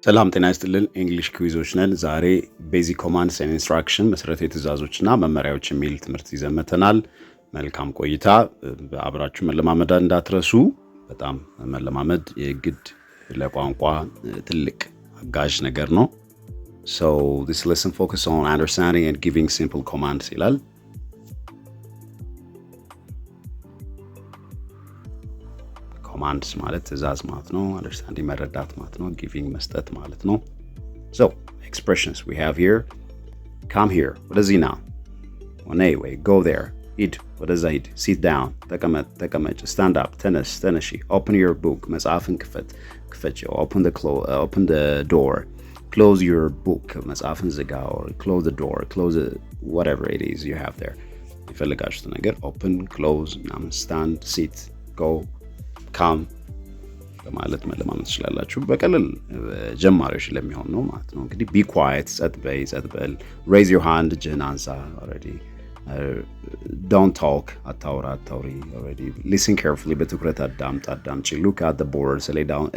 ሰላም ጤና ይስጥልን። እንግሊሽ ኩዊዞች ነን። ዛሬ ቤዚክ ኮማንድስ ኤንድ ኢንስትራክሽን መሰረታዊ ትእዛዞችና መመሪያዎች የሚል ትምህርት ይዘን መጥተናል። መልካም ቆይታ። አብራችሁ መለማመድ እንዳትረሱ። በጣም መለማመድ የግድ ለቋንቋ ትልቅ አጋዥ ነገር ነው። So this lesson focus on understanding and giving simple commands ይላል። ኮማንድስ ማለት ትእዛዝ ማለት ነው። አንደርስታንዲንግ መረዳት ማለት ነው። ጊቪንግ መስጠት ማለት ነው። So expressions we have here. Come here. ወደዚህ ና። on a way. Go there. ሂድ ወደዛ ሂድ። sit down. ተቀመጥ stand up. ተነሺ open your book. መጽሐፍን ክፈት። open the door. Close your book. መጽሐፍን ዝጋ or close the door. Whatever it is you have there. የፈለጋችሁት ነገር open, close, stand, sit, go, come በማለት መለማመድ ትችላላችሁ። በቀለል ጀማሪዎች ለሚሆን ነው ማለት ነው። እንግዲህ be quiet, ጸጥ በል raise your hand, እጅህን አንሳ already. Don't talk, አታውሪ already. Listen carefully, በትኩረት አዳምጪ. Look at the board, ሰሌዳውን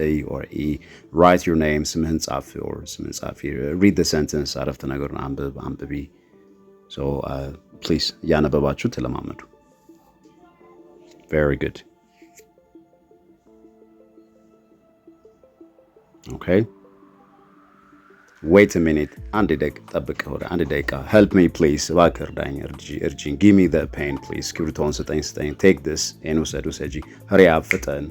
E. Write your name, ስምህን ጻፍ. Read the sentence, አረፍተ ነገሩን አንብቢ. So please እያነበባችሁ ተለማመዱ. Very good. Okay. Wait a minute. አንድ ደቂቃ. Help me please. እባክህ እርዳኝ፣ እርጂኝ. Give me the pen please. እስክሪብቶውን ስጠኝ. Take this. ውሰጂ. Hurry up. ፍጠን.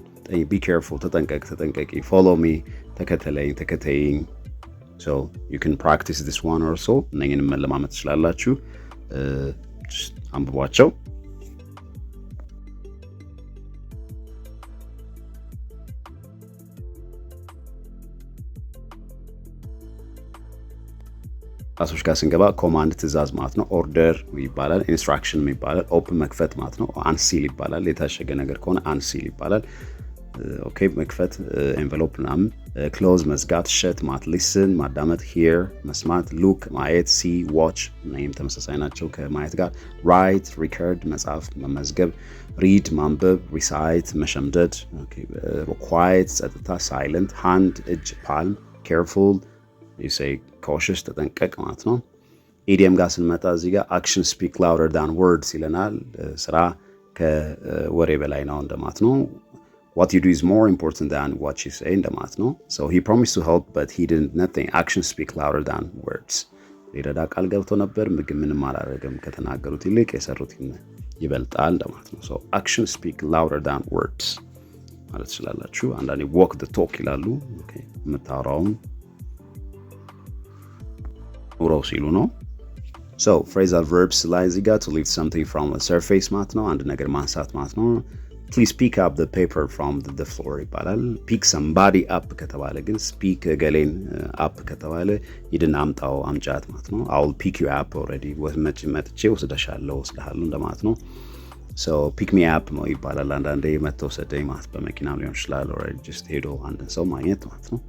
Be careful. ተጠንቀቂ. Follow me. ተከተለኝ. So you can practice this one also. እነኝን መለማመድ ትችላላችሁ። አንብቧቸው። ራሶች ጋር ስንገባ ኮማንድ ትእዛዝ ማለት ነው። ኦርደር ይባላል። ኢንስትራክሽን ይባላል። ኦፕን መክፈት ማለት ነው። አንሲል ይባላል። የታሸገ ነገር ከሆነ አንሲል ይባላል። ኦኬ መክፈት ኤንቨሎፕ ምናምን። ክሎዝ መዝጋት። ሸት ማለት ሊስን ማዳመጥ። ሂር መስማት። ሉክ ማየት። ሲ ዋች እነዚህም ተመሳሳይ ናቸው ከማየት ጋር። ራይት ሪከርድ መጻፍ መመዝገብ። ሪድ ማንበብ። ሪሳይት መሸምደድ። ኳይት ጸጥታ። ሳይለንት ሃንድ እጅ ፓልም። ኬርፉል you say cautious ተጠንቀቅ ማለት ነው። ኢዲየም ጋር ስንመጣ እዚህ ጋር action speak louder than words ይለናል። ስራ ከወሬ በላይ ነው እንደማለት ነው። what you do is more important than what you say እንደማለት ነው። so he promised to help but he did nothing. action speak louder than words ሊረዳ ቃል ገብቶ ነበር፣ ምግብ ምንም አላደረገም። ከተናገሩት ይልቅ የሰሩት ይበልጣል እንደማለት ነው። so action speak louder than words ማለት ትችላላችሁ። አንዳንዴ walk the talk ይላሉ። okay የምታወራውን ኑሮው ሲሉ ነው። so phrasal verbs ላይ እዚህ ጋር to lift something from a surface ማለት ነው። አንድ ነገር ማንሳት ማለት ነው። please pick up the paper from the floor ይባላል። pick somebody up ከተባለ ግን speak ገሌን up ከተባለ ሂድና አምጫት ማለት ነው። I'll pick you up already መጥቼ ወስደሻለሁ እንደማለት ነው። so pick me up ነው ይባላል። አንዳንዴ መተወሰደኝ ማለት በመኪና ሊሆን ይችላል። already just ሄዶ አንድን ሰው ማግኘት ማለት ነው።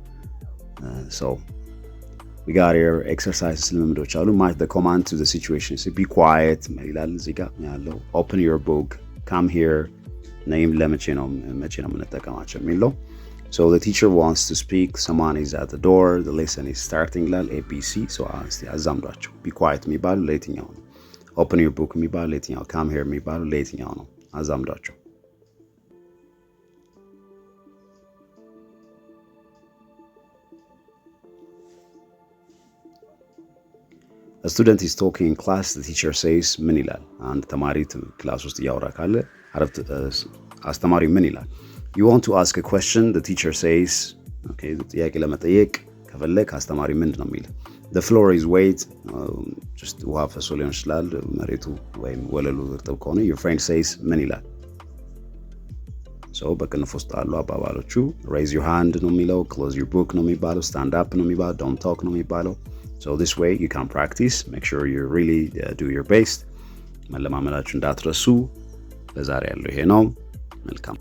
so we got here exercises ልምምዶች አሉ። match the command to the situation. so be quiet ይላል እዚህ ጋር ያለው። open your book. come here name ለመቼ ነው የምንጠቀማቸው የሚለው። so the teacher wants to speak. someone is at the door. the lesson is starting ይላል abc. so አዛምዷቸው። be quiet የሚባለው ለየትኛው ነው? open your book የሚባለው ለየትኛው? come here የሚባለው ለየትኛው ነው? አዛምዷቸው። A student is talking in class. The teacher says ምን ይላል? አንድ ተማሪ ክላስ ውስጥ እያወራ ካለ አስተማሪ ምን ይላል? You want to ask a question. The teacher says okay ጥያቄ ለመጠየቅ ከፈለክ አስተማሪ ምንድን ነው የሚለው? The floor is wet. just ውሃ ፈሶ ሊሆን ይችላል መሬቱ ወይም ወለሉ እርጥብ ከሆነ your friend says ምን ይላል? so በቅንፍ ውስጥ አሉ አባባሎቹ። raise your hand ነው የሚለው። close your book ነው የሚባለው። stand up ነው የሚባለው። don't talk ነው የሚባለው። so this way you can practice. make sure you really do your best. መለማመዳችሁ እንዳትረሱ። ለዛሬ ያለው ይሄ ነው። መልካም